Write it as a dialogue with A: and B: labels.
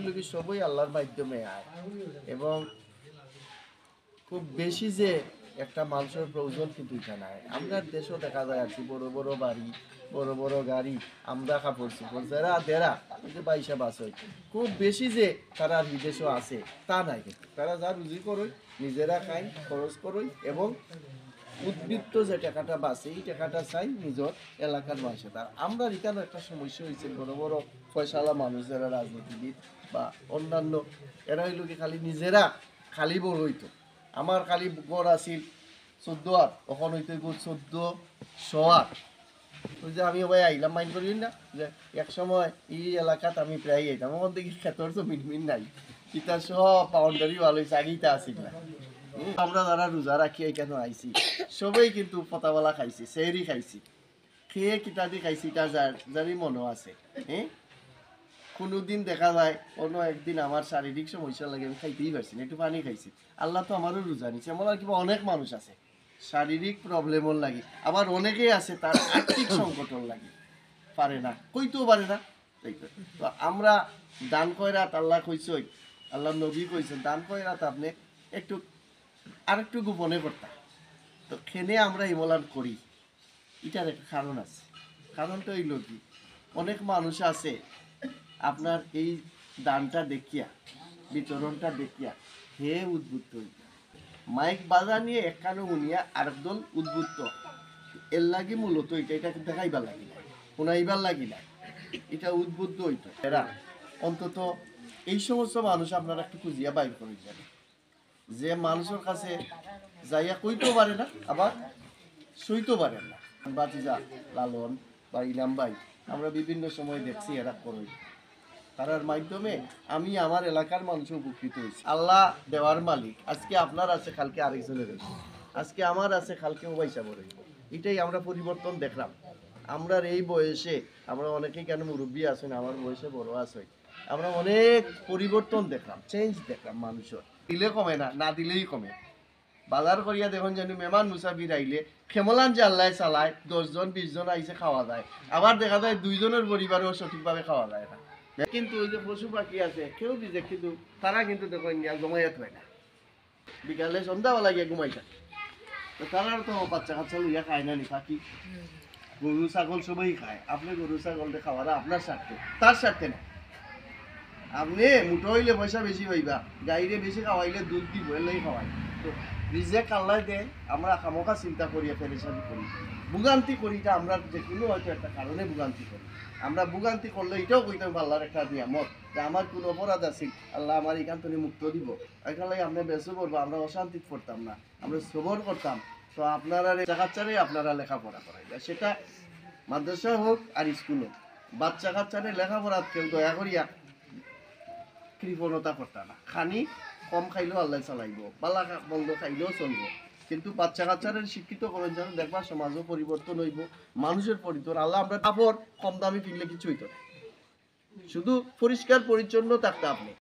A: হইল কি সবই আল্লাহর মাধ্যমে আয় এবং খুব বেশি যে একটা মানুষের প্রয়োজন কিন্তু এখানে আয়। আমরা দেশও দেখা যায় আর কি বড় বড় বাড়ি বড় বড় গাড়ি আমরা কাপড় চোপড় যারা দেরা বাইশা বাস হয় খুব বেশি যে তারা বিদেশও আছে তা নাই, কিন্তু তারা যা রুজি করই নিজেরা খাই খরচ করই এবং উদ্বৃত্ত যে টাকাটা বাঁচে এই টাকাটা চাই নিজের এলাকার মানুষের। আর আমরা এখানে একটা সমস্যা হয়েছে বড় বড় পয়সাওয়ালা মানুষ যারা রাজনীতিবিদ বা অন্যান্য এরা হইল কি খালি নিজেরা খালি বড় হইতো। আমার খালি গড় আছিল 14 আট, ওখান হইতে 1400 আট। ওই যে আমি ভাই আইলাম মাইন্ড করি না যে এক সময় এই এলাকাত আমি প্রায় আইতাম, ওখান থেকে খেতর তো মিনমিন নাই কিতা সব বাউন্ডারি ভালো হয়েছে, আগেইটা আসিল না। আমরা যারা রোজা রাখি এখানে আইছি সবাই কিন্তু পতাবালা খাইছি, সেহরি খাইছি, খেয়ে কিতা দিয়ে খাইছি তা যারই মনে আছে। হ্যাঁ, কোনোদিন দেখা যায় অন্য একদিন আমার শারীরিক সমস্যা লাগে আমি খাইতেই পারছি না, একটু পানি খাইছি। আল্লাহ তো আমারও রোজা নিচ্ছে। এমন আর কি অনেক মানুষ আছে শারীরিক প্রবলেমর লাগে, আবার অনেকেই আছে তার আর্থিক সংকটর লাগে, পারে না, কইতেও পারে না। তো আমরা দান কয়রাত আল্লাহ কইসই, আল্লাহ নবী কইছেন দান কয়রাত আপনি একটু আরেকটু গোপনে করতাম। তো খেনে আমরা ইমলান করি, এটার একটা কারণ আছে। কারণটা হইল কি, অনেক মানুষ আছে আপনার এই দানটা দেখিয়া বিতরণটা দেখিয়া হে উদ্বুদ্ধ হইল, মাইক বাজা নিয়ে একখানো শুনিয়া আরেকদল উদ্বুদ্ধ। এর লাগি মূলত এটা দেখাইবার লাগি না, শোনাইবার লাগি না, এটা উদ্বুদ্ধ হইতো। এরা অন্তত এই সমস্ত মানুষ আপনারা একটু খুঁজিয়া বাইর করে যাবেন যে মানুষের কাছে যাইয়া কইতেও পারে না আবার সইতেও পারেন না। বাতিজা লালন বা ইলাম ভাই আমরা বিভিন্ন সময় দেখছি এরা করই, তারার মাধ্যমে আমি আমার এলাকার মানুষ উপকৃত হয়েছি। আল্লাহ দেওয়ার মালিক, আজকে আপনার আছে কালকে আরেকজনের রয়েছে, আজকে আমার আছে কালকে পয়সা বড়। এটাই আমরা পরিবর্তন দেখলাম। আমরা এই বয়সে আমরা অনেকেই কেন মুরব্বী আছেন, আমার বয়সে বড় আছে, আমরা অনেক পরিবর্তন দেখলাম, চেঞ্জ দেখলাম। মানুষের দিলে কমে না, না দিলেই কমে। বাজার করিয়া দেখুন যেন মেহমান মুসাফির আইলে খেমলান যে আল্লাহ চালায় 10 জন 20 জন আইসে খাওয়া যায়, আবার দেখা যায় 2 জনের পরিবারেও সঠিকভাবে খাওয়া যায় না। কিন্তু ওই যে পশু পাখি আছে কেউ দিছে, কিন্তু তারা কিন্তু দেখুন জমায়েত হয় না, বিকালে সন্ধ্যাবেলা গিয়ে ঘুমাই থাকে। তো তারা তো বাচ্চা কাচ্চা লইয়া খায় না নি, পাখি গরু ছাগল সবই খায়। আপনি গরু ছাগলটা খাওয়ারা আপনার স্বার্থে, তার স্বার্থে না। আপনি মুঠো হইলে পয়সা বেশি পাইবা, গাইরে বেশি খাওয়াইলে দুধ দিব এলেই খাওয়াই। তো রিজেক আল্লাহ দেয়, আমরা খামোখা চিন্তা করিয়া পেরেশানি করি, ভোগান্তি করি। এটা আমরা যে কোনো হয়তো একটা কারণে ভোগান্তি করি। আমরা ভোগান্তি করলে এটাও কইতাম আল্লাহর একটা নিয়ামত যে আমার কোনো অপরাধ আছে, আল্লাহ আমার এখান থেকে মুক্ত দিব। এখানে আমরা বেঁচে পড়বো, আমরা অশান্তি পড়তাম না, আমরা সবর করতাম। তো আপনারা কাচ্চারে আপনারা লেখাপড়া করাইবা, সেটা মাদ্রাসা হোক আর স্কুল হোক। বাচ্চা কাচ্চারে লেখাপড়া কেউ দয়া করিয়া কৃপণতা করতে না। খানি কম খাইলেও আল্লাহ চালাইব, বালা বন্ধ খাইলেও চলবো, কিন্তু বাচ্চা কাচ্চাদের শিক্ষিত করেন যেন দেখবা সমাজও পরিবর্তন হইব, মানুষের পরিবর্তন। আল্লাহ আমরা কাপড় কম দামি কিনলে কিছু হইতো না, শুধু পরিষ্কার পরিচ্ছন্ন থাকতে আপনি